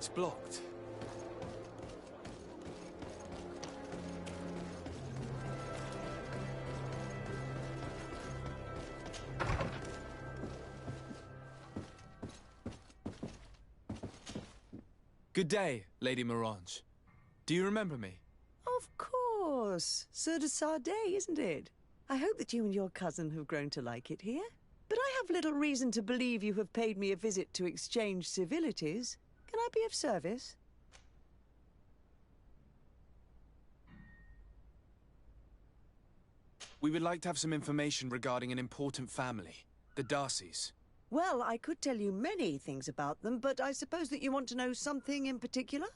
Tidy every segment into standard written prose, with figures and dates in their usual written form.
It's blocked. Good day, Lady Morange. Do you remember me? Of course. Sir de Sardet, isn't it? I hope that you and your cousin have grown to like it here. But I have little reason to believe you have paid me a visit to exchange civilities. Can I be of service? We would like to have some information regarding an important family, the Darcys. Well, I could tell you many things about them, but I suppose that you want to know something in particular?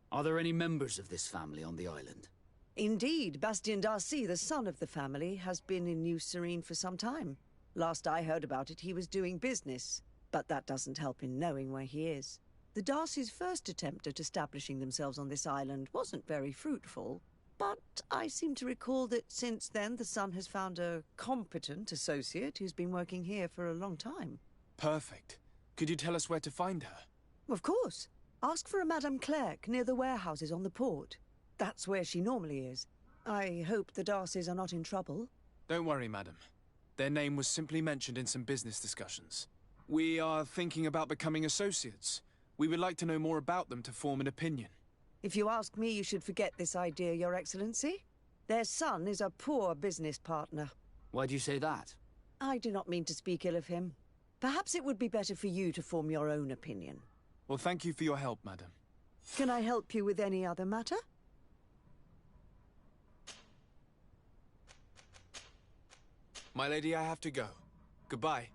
Are there any members of this family on the island? Indeed, Bastien Darcy, the son of the family, has been in New Serene for some time. Last I heard about it, he was doing business, but that doesn't help in knowing where he is. The Darcys' first attempt at establishing themselves on this island wasn't very fruitful, but I seem to recall that since then the son has found a competent associate who's been working here for a long time. Perfect. Could you tell us where to find her? Of course. Ask for a Madame Clerc near the warehouses on the port. That's where she normally is. I hope the Darcys are not in trouble. Don't worry, madam. Their name was simply mentioned in some business discussions. We are thinking about becoming associates. We would like to know more about them to form an opinion. If you ask me, you should forget this idea, Your Excellency. Their son is a poor business partner. Why do you say that? I do not mean to speak ill of him. Perhaps it would be better for you to form your own opinion. Well, thank you for your help, madam. Can I help you with any other matter? My lady, I have to go. Goodbye.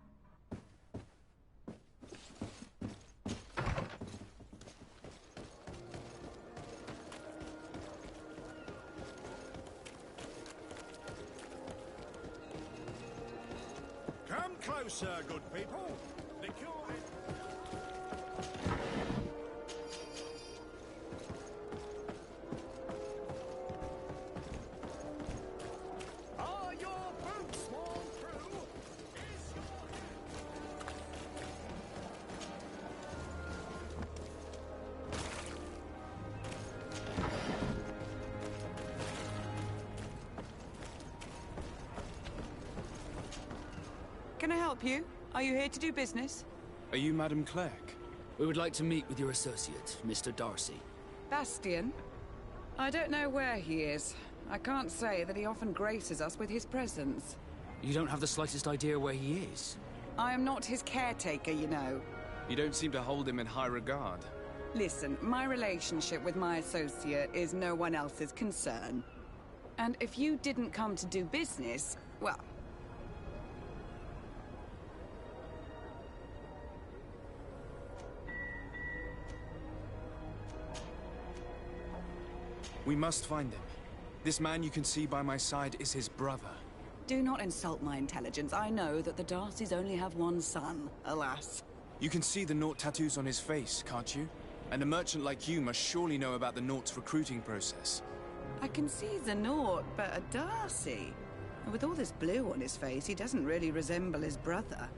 Come closer, good people. The cure... Are your boots worn through? Is your... Can I help you? Are you here to do business? Are you Madame Clerc? We would like to meet with your associate, Mr. Darcy. Bastien? I don't know where he is. I can't say that he often graces us with his presence. You don't have the slightest idea where he is? I am not his caretaker, you know. You don't seem to hold him in high regard. Listen, my relationship with my associate is no one else's concern. And if you didn't come to do business, well... We must find him. This man you can see by my side is his brother. Do not insult my intelligence. I know that the Darcys only have one son, alas. You can see the Naught tattoos on his face, can't you? And a merchant like you must surely know about the Naught's recruiting process. I can see the Naught, but a Darcy. And with all this blue on his face, he doesn't really resemble his brother.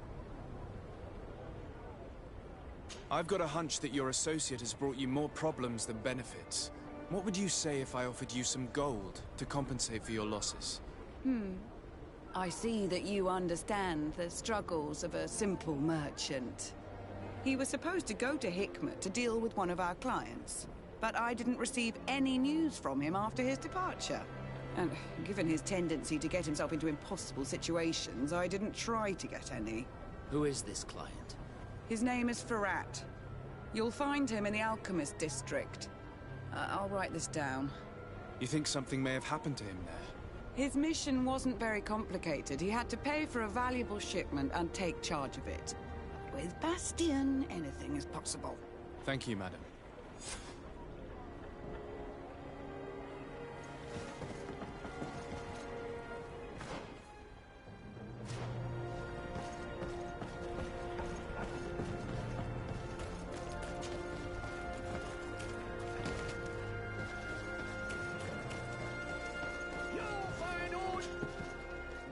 I've got a hunch that your associate has brought you more problems than benefits. What would you say if I offered you some gold to compensate for your losses? I see that you understand the struggles of a simple merchant. He was supposed to go to Hikmet to deal with one of our clients, but I didn't receive any news from him after his departure. And given his tendency to get himself into impossible situations, I didn't try to get any. Who is this client? His name is Ferrat. You'll find him in the Alchemist District. I'll write this down. You think something may have happened to him there? His mission wasn't very complicated. He had to pay for a valuable shipment and take charge of it. With Bastien, anything is possible. Thank you, madam.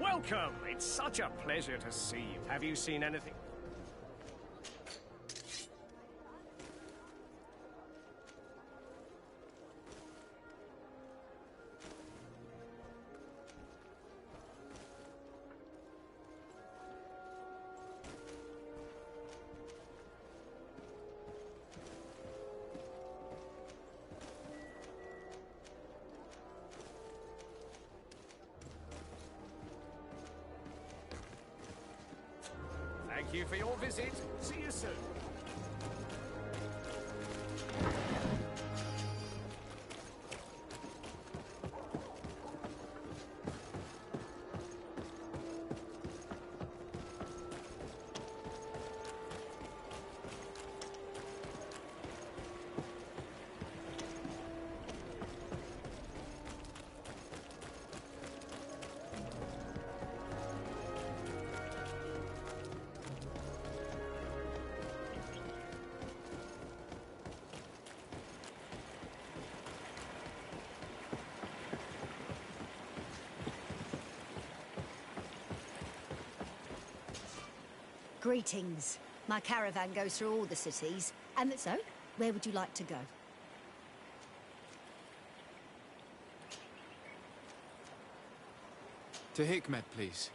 Welcome! It's such a pleasure to see you. Have you seen anything? Thank you for your visit. See you soon. Greetings. My caravan goes through all the cities. And so, where would you like to go? To Hikmet, please.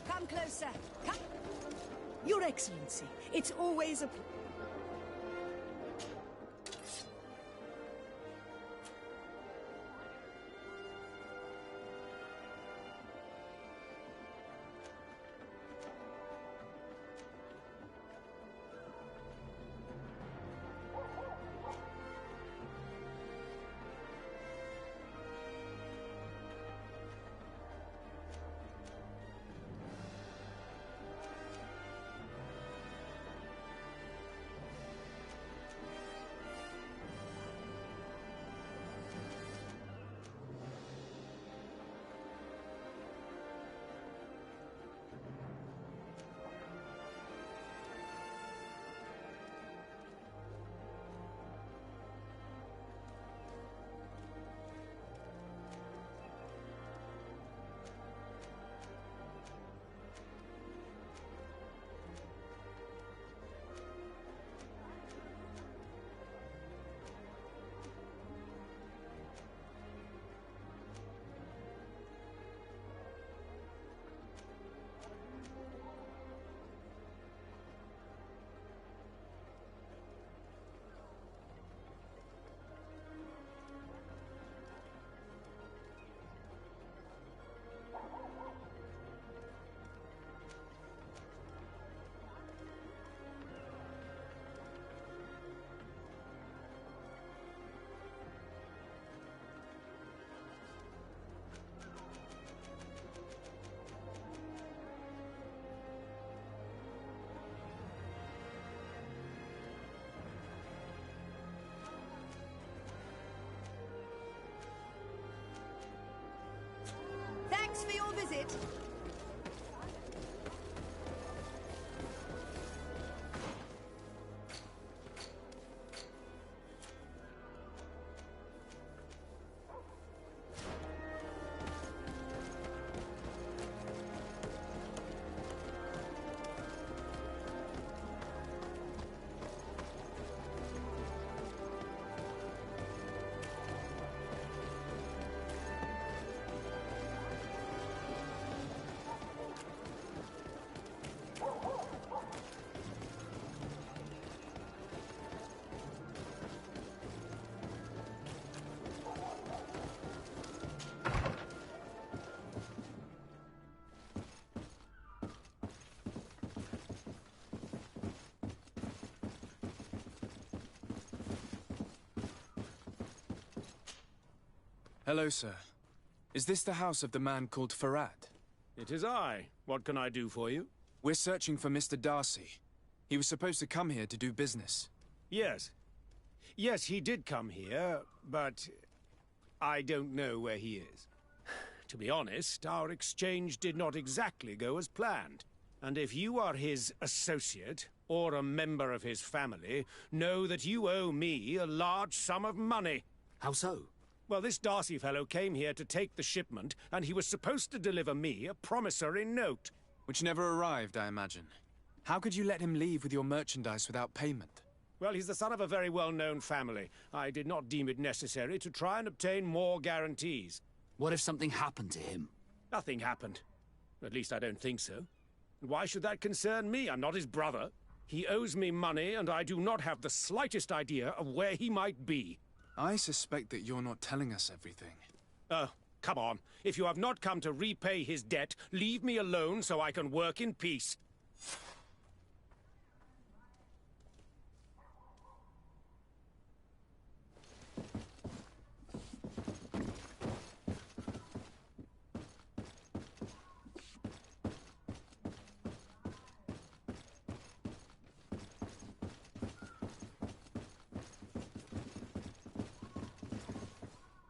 Come closer. Come. Your Excellency, it's always a... Hello, sir. Is this the house of the man called Farad? It is I. What can I do for you? We're searching for Mr. Darcy. He was supposed to come here to do business. Yes. Yes, he did come here, but I don't know where he is. To be honest, our exchange did not exactly go as planned. And if you are his associate, or a member of his family, know that you owe me a large sum of money. How so? Well, this Darcy fellow came here to take the shipment, and he was supposed to deliver me a promissory note. Which never arrived, I imagine. How could you let him leave with your merchandise without payment? Well, he's the son of a very well-known family. I did not deem it necessary to try and obtain more guarantees. What if something happened to him? Nothing happened. At least I don't think so. Why should that concern me? I'm not his brother. He owes me money, and I do not have the slightest idea of where he might be. I suspect that you're not telling us everything. Oh, come on. If you have not come to repay his debt, leave me alone so I can work in peace.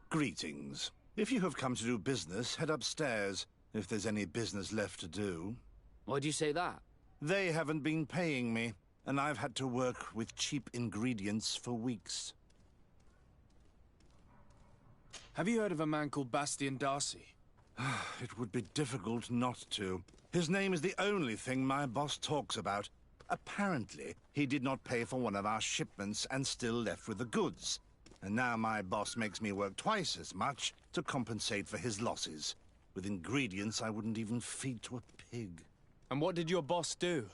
Greetings. If you have come to do business, head upstairs, if there's any business left to do. Why'd you say that? They haven't been paying me, and I've had to work with cheap ingredients for weeks. Have you heard of a man called Bastian Darcy? It would be difficult not to. His name is the only thing my boss talks about. Apparently, he did not pay for one of our shipments and still left with the goods. And now my boss makes me work twice as much to compensate for his losses. With ingredients I wouldn't even feed to a pig. And what did your boss do?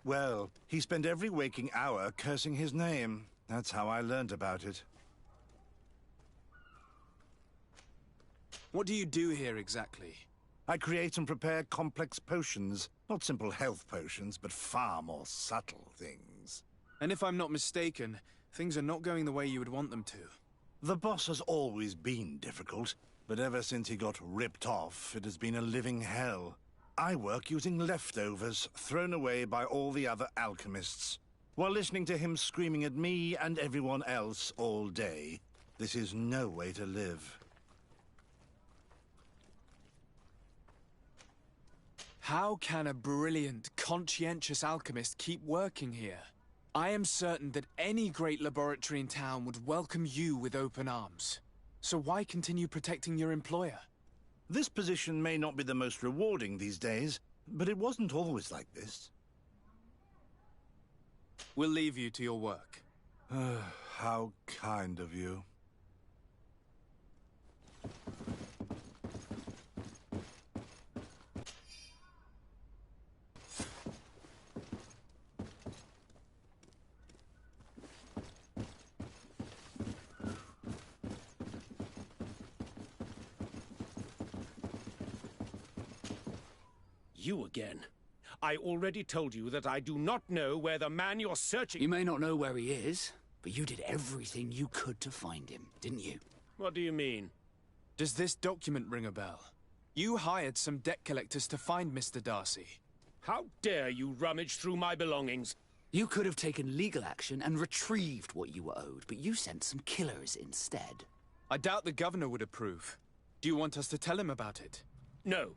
Well, he spent every waking hour cursing his name. That's how I learned about it. What do you do here exactly? I create and prepare complex potions. Not simple health potions, but far more subtle things. And if I'm not mistaken, things are not going the way you would want them to. The boss has always been difficult, but ever since he got ripped off, it has been a living hell. I work using leftovers thrown away by all the other alchemists, while listening to him screaming at me and everyone else all day. This is no way to live. How can a brilliant, conscientious alchemist keep working here? I am certain that any great laboratory in town would welcome you with open arms. So why continue protecting your employer? This position may not be the most rewarding these days, but it wasn't always like this. We'll leave you to your work. How kind of you. You again. I already told you that I do not know where the man you're searching... You may not know where he is, but you did everything you could to find him, didn't you? What do you mean? Does this document ring a bell? You hired some debt collectors to find Mr. Darcy. How dare you rummage through my belongings? You could have taken legal action and retrieved what you were owed, but you sent some killers instead. I doubt the governor would approve. Do you want us to tell him about it? No.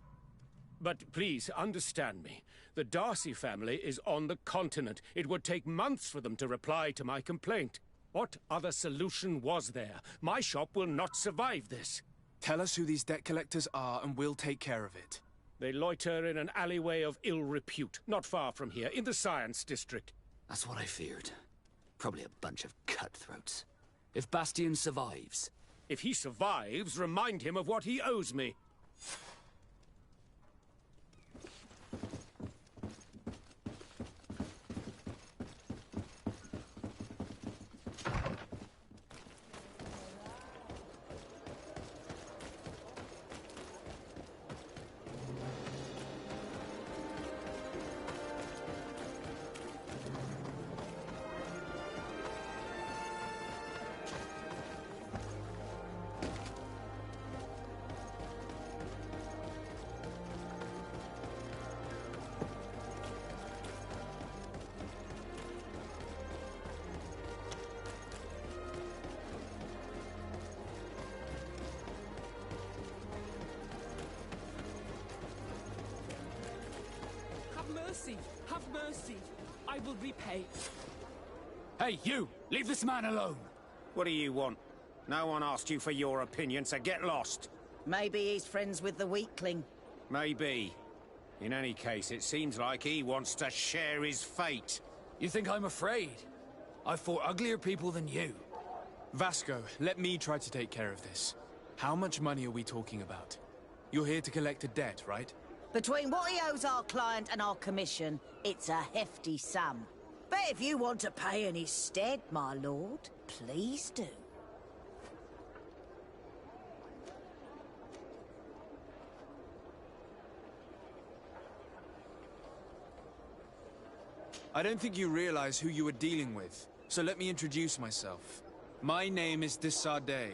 But please, understand me. The Darcy family is on the continent. It would take months for them to reply to my complaint. What other solution was there? My shop will not survive this. Tell us who these debt collectors are and we'll take care of it. They loiter in an alleyway of ill repute, not far from here, in the Science District. That's what I feared. Probably a bunch of cutthroats. If Bastian survives... If he survives, remind him of what he owes me. mercy! Have mercy! I will repay. Hey, you! Leave this man alone! What do you want? No one asked you for your opinion, so get lost. Maybe he's friends with the weakling. Maybe. In any case, it seems like he wants to share his fate. You think I'm afraid? I've fought uglier people than you. Vasco, let me try to take care of this. How much money are we talking about? You're here to collect a debt, right? Between what he owes our client and our commission, it's a hefty sum. But if you want to pay in his stead, my lord, please do. I don't think you realize who you are dealing with, so let me introduce myself. My name is de Sardet.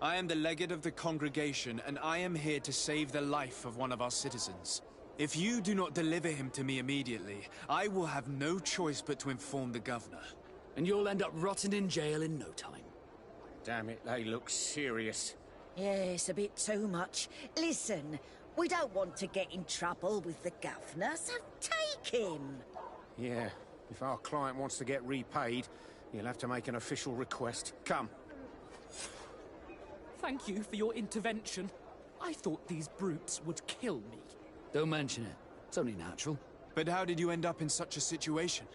I am the legate of the congregation, and I am here to save the life of one of our citizens. If you do not deliver him to me immediately, I will have no choice but to inform the governor. And you'll end up rotting in jail in no time. Damn it, they look serious. Yes, a bit too much. Listen, we don't want to get in trouble with the governor, so take him. Yeah, if our client wants to get repaid, he'll have to make an official request. Come. Thank you for your intervention. I thought these brutes would kill me. Don't mention it. It's only natural. But how did you end up in such a situation?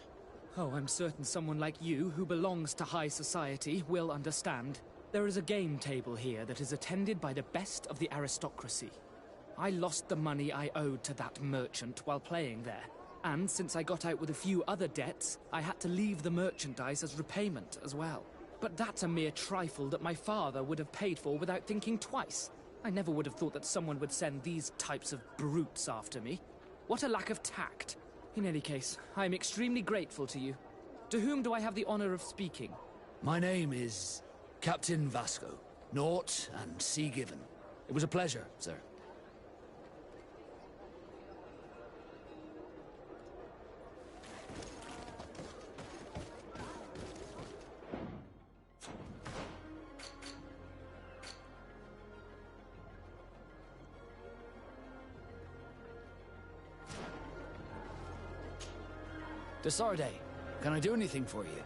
Oh, I'm certain someone like you, who belongs to high society, will understand. There is a game table here that is attended by the best of the aristocracy. I lost the money I owed to that merchant while playing there. And since I got out with a few other debts, I had to leave the merchandise as repayment as well. But that's a mere trifle that my father would have paid for without thinking twice. I never would have thought that someone would send these types of brutes after me. What a lack of tact. In any case, I am extremely grateful to you. To whom do I have the honor of speaking? My name is Captain Vasco. Naught and Sea Given. It was a pleasure, sir. De Sardet, can I do anything for you?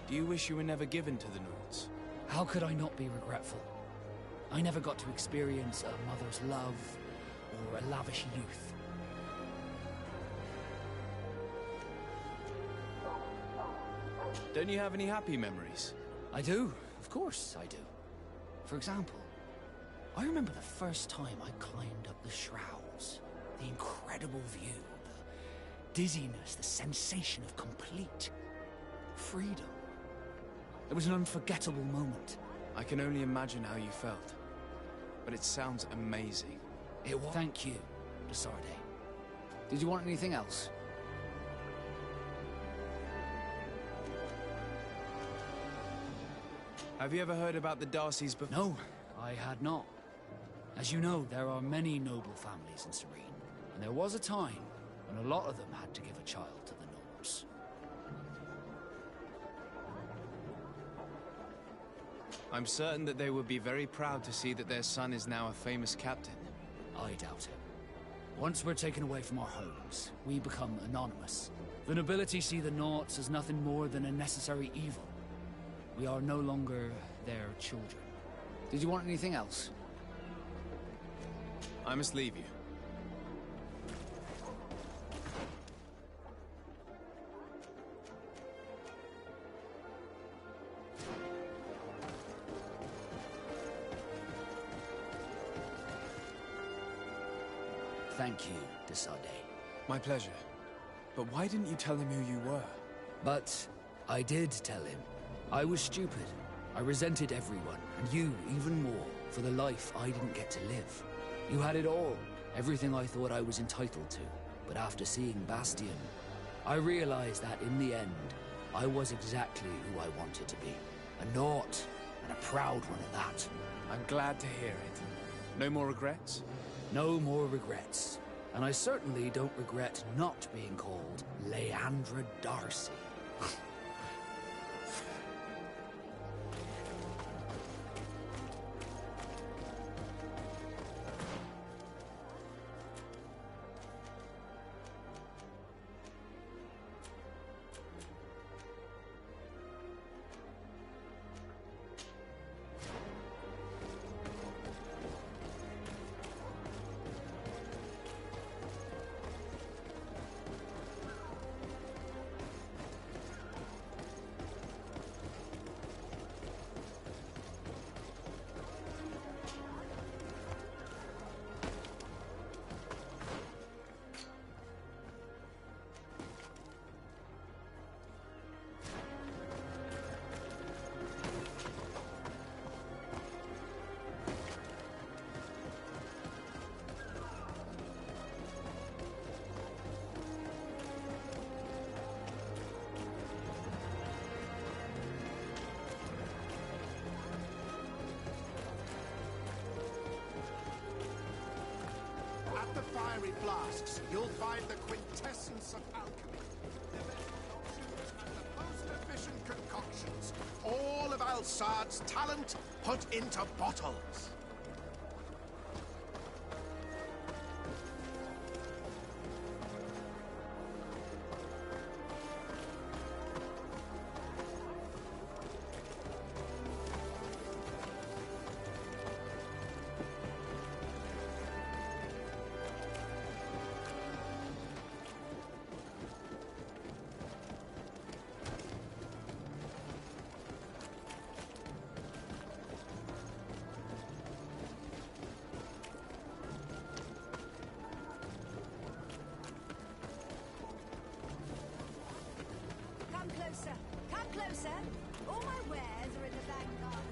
Do you wish you were never given to the Nords? How could I not be regretful? I never got to experience a mother's love or a lavish youth. Don't you have any happy memories? I do, of course I do. For example, I remember the first time I climbed up the shrouds. The incredible view, the dizziness, the sensation of complete freedom. It was an unforgettable moment. I can only imagine how you felt. But it sounds amazing. It was. Thank you, de Sardet. Did you want anything else? Have you ever heard about the Darcys before? No, I had not. As you know, there are many noble families in Serene, and there was a time when a lot of them had to give a child to the Nords. I'm certain that they would be very proud to see that their son is now a famous captain. I doubt it. Once we're taken away from our homes, we become anonymous. The nobility see the Nords as nothing more than a necessary evil. We are no longer their children. Did you want anything else? I must leave you. Thank you, de Sardet. My pleasure. But why didn't you tell him who you were? But I did tell him. I was stupid. I resented everyone, and you even more, for the life I didn't get to live. You had it all, everything I thought I was entitled to. But after seeing Bastion, I realized that in the end, I was exactly who I wanted to be. A Naut, and a proud one at that. I'm glad to hear it. No more regrets? No more regrets. And I certainly don't regret not being called Leandra Darcy. fiery flasks, you'll find the quintessence of alchemy. The best potions and the most efficient concoctions. All of Alsad's talent put into bottles. Come closer. Come closer. All my wares are in the vanguard.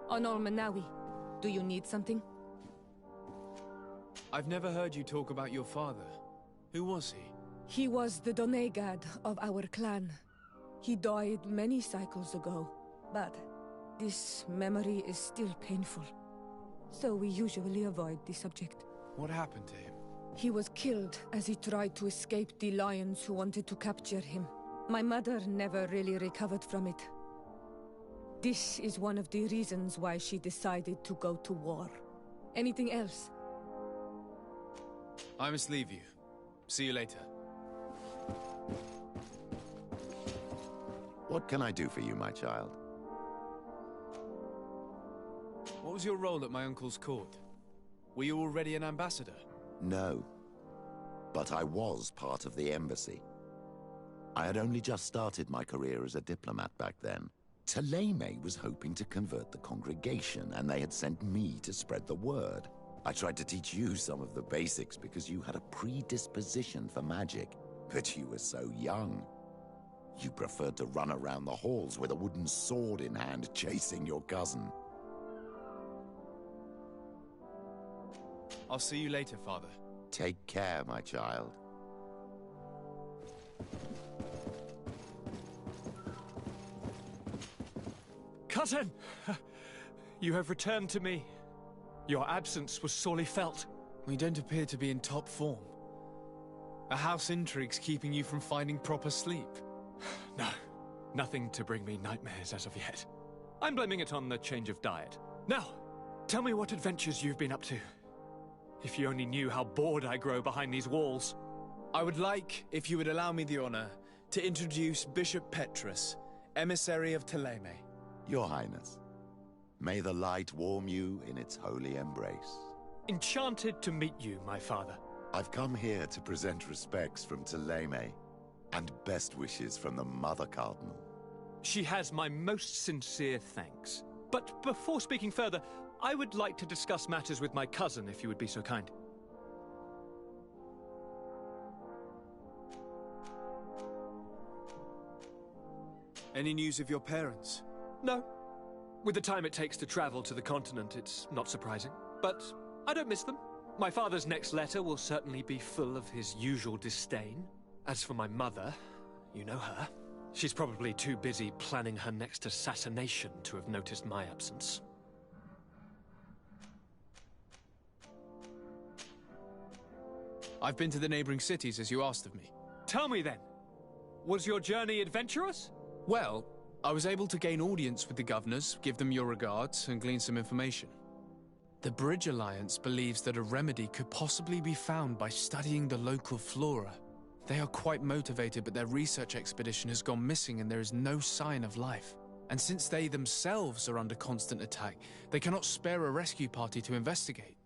Honor Manawi, do you need something? I've never heard you talk about your father. Who was he? He was the Donegad of our clan. He died many cycles ago, but this memory is still painful. So we usually avoid the subject. What happened to him? He was killed as he tried to escape the lions who wanted to capture him. My mother never really recovered from it. This is one of the reasons why she decided to go to war. Anything else? I must leave you. See you later. What can I do for you, my child? What was your role at my uncle's court? Were you already an ambassador? No. But I was part of the embassy. I had only just started my career as a diplomat back then. Thélème was hoping to convert the congregation, and they had sent me to spread the word. I tried to teach you some of the basics because you had a predisposition for magic, but you were so young. You preferred to run around the halls with a wooden sword in hand, chasing your cousin. I'll see you later, Father. Take care, my child. Cousin! You have returned to me. Your absence was sorely felt. We don't appear to be in top form. A house intrigue's keeping you from finding proper sleep. No, nothing to bring me nightmares as of yet. I'm blaming it on the change of diet. Now, tell me what adventures you've been up to. If you only knew how bored I grow behind these walls. I would like, if you would allow me the honor, to introduce Bishop Petrus, emissary of Thélème. Your Highness, may the light warm you in its holy embrace. Enchanted to meet you, my father. I've come here to present respects from Thélème, and best wishes from the Mother Cardinal. She has my most sincere thanks. But before speaking further, I would like to discuss matters with my cousin, if you would be so kind. Any news of your parents? No. With the time it takes to travel to the continent, it's not surprising. But I don't miss them. My father's next letter will certainly be full of his usual disdain. As for my mother, you know her. She's probably too busy planning her next assassination to have noticed my absence. I've been to the neighboring cities as you asked of me. Tell me then, was your journey adventurous? Well, I was able to gain audience with the governors, give them your regards, and glean some information. The Bridge Alliance believes that a remedy could possibly be found by studying the local flora. They are quite motivated, but their research expedition has gone missing and there is no sign of life. And since they themselves are under constant attack, they cannot spare a rescue party to investigate.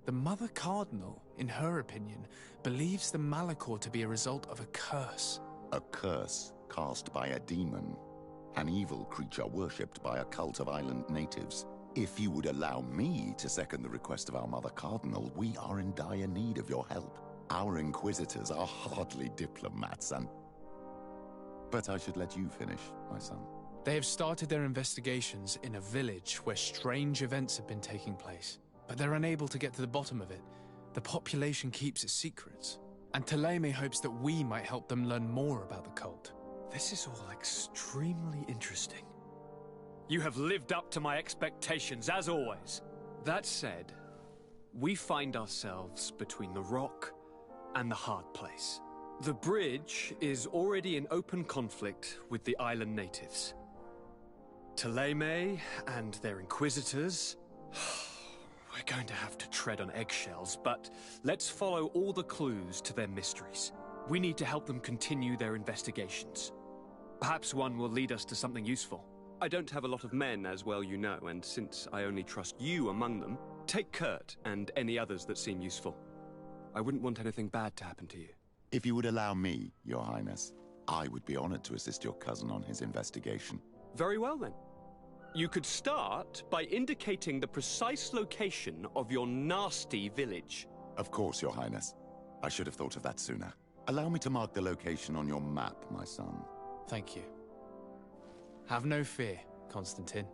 The Mother Cardinal, in her opinion, believes the Malachor to be a result of a curse. A curse cast by a demon. An evil creature worshipped by a cult of island natives. If you would allow me to second the request of our Mother Cardinal, we are in dire need of your help. Our inquisitors are hardly diplomats, but I should let you finish, my son. They have started their investigations in a village where strange events have been taking place, but they're unable to get to the bottom of it. The population keeps its secrets, and Thélème hopes that we might help them learn more about the cult. This is all extremely interesting. You have lived up to my expectations, as always. That said, we find ourselves between the rock and the hard place. The bridge is already in open conflict with the island natives. Thélème and their inquisitors... We're going to have to tread on eggshells, but let's follow all the clues to their mysteries. We need to help them continue their investigations. Perhaps one will lead us to something useful. I don't have a lot of men, as well you know, and since I only trust you among them, take Kurt and any others that seem useful. I wouldn't want anything bad to happen to you. If you would allow me, Your Highness, I would be honored to assist your cousin on his investigation. Very well, then. You could start by indicating the precise location of your nasty village. Of course, Your Highness. I should have thought of that sooner. Allow me to mark the location on your map, my son. Thank you. Have no fear, Constantine.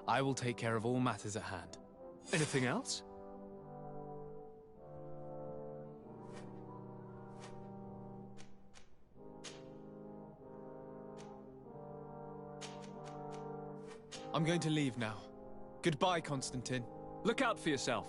I will take care of all matters at hand. Anything else? I'm going to leave now. Goodbye, Constantine. Look out for yourself.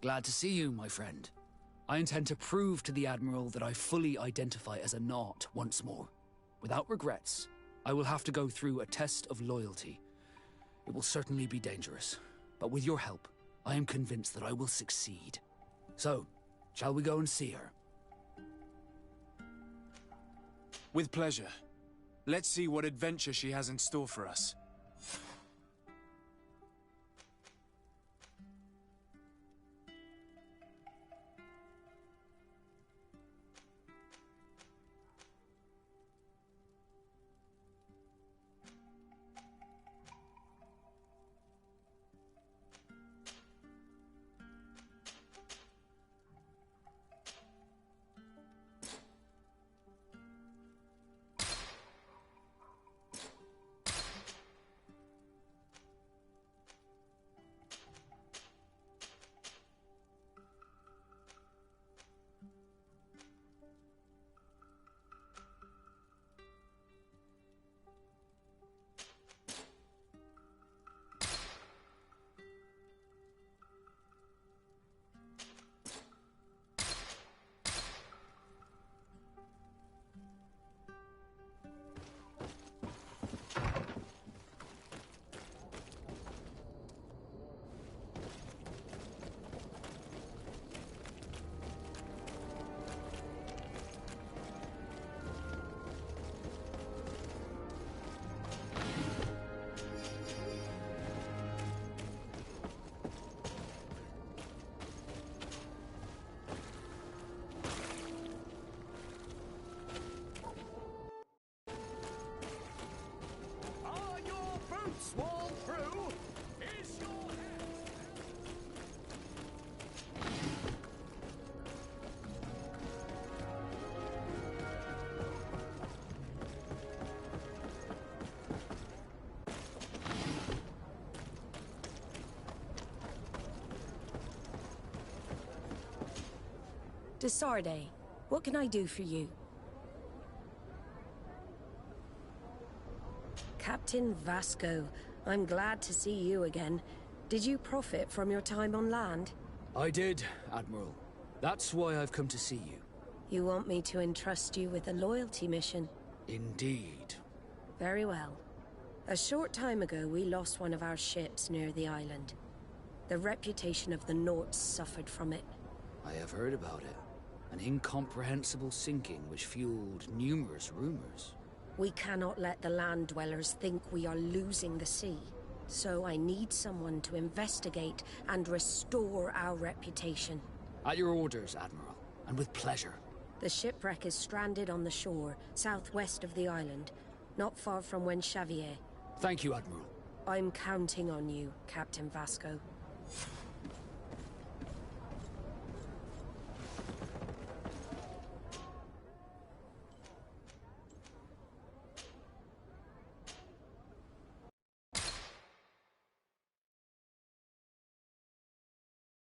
Glad to see you, my friend. I intend to prove to the Admiral that I fully identify as a Naut once more. Without regrets, I will have to go through a test of loyalty. It will certainly be dangerous, but with your help, I am convinced that I will succeed. So, shall we go and see her? With pleasure. Let's see what adventure she has in store for us. Swall through? Is your Desarde, what can I do for you? Captain Vasco, I'm glad to see you again. Did you profit from your time on land? I did, Admiral. That's why I've come to see you. You want me to entrust you with a loyalty mission? Indeed. Very well. A short time ago, we lost one of our ships near the island. The reputation of the Norts suffered from it. I have heard about it. An incomprehensible sinking which fueled numerous rumors. We cannot let the land dwellers think we are losing the sea. So I need someone to investigate and restore our reputation. At your orders, Admiral, and with pleasure. The shipwreck is stranded on the shore, southwest of the island, not far from Xavier. Thank you, Admiral. I'm counting on you, Captain Vasco.